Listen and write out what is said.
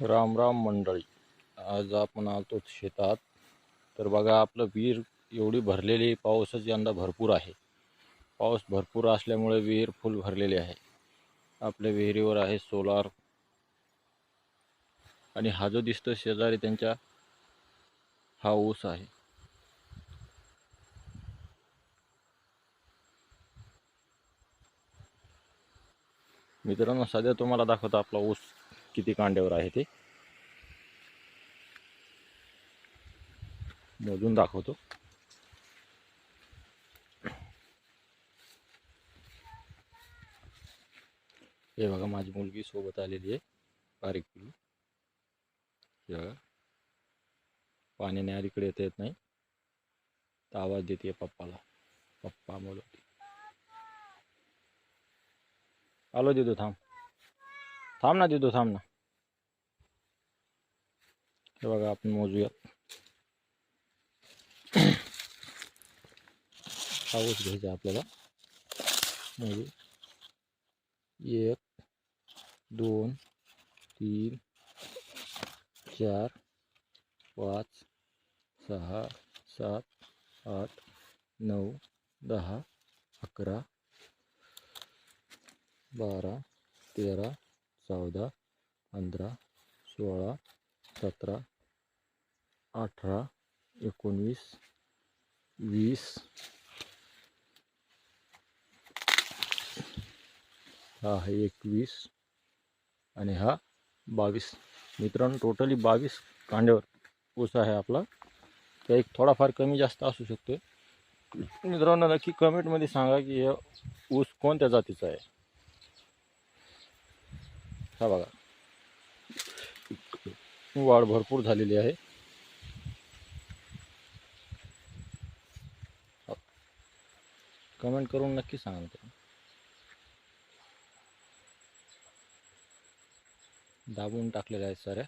राम राम मंडळी, आज आपण आलो शेतात. तर बघा, आपलं विहीर एवढी भरलेली, पाऊसच यंदा भरपूर आहे. पाऊस भरपूर असल्यामुळे विहीर फुल भरलेली आहे. आपल्या विहिरीवर आहे सोलार, आणि हा जो दिसतो शेजारी त्यांच्या, हा ऊस आहे. मित्रांनो, सध्या तुम्हाला दाखवतो आपला ऊस किती कांड्यावर आहे ते मोजून दाखवतो. हे बघा, माझी मुलगी सोबत आलेली आहे, बारीक पिल्लू. हे बघा, पाण्याने अलीकडे येत नाही, तर आवाज देते पप्पाला. पप्पा बोलवते. आलो दिदू, थांब थांब ना दिदू, थांब ना. हे बघा, आपण मोजूया. हा ऊस घ्यायचा आपल्याला. मोजू. 1 2 3 4 5 6 7 8 9 10 11 12 13 14 15 16 17 18 19 20. हा आहे 21 आणि हा 22. मित्रांनो, टोटली 22 कांड्यावर ऊस आहे आपला. तर एक थोडाफार कमी जास्त असू शकतो. मित्रांनो, नक्की कमेंटमध्ये सांगा की हे ऊस कोणत्या जातीचा आहे. हा बघा, वाढ भरपूर झालेली आहे. कमेंट करून नक्की सांगा मित्रांनो. दाबून टाकलेल्या आहेत साऱ्या.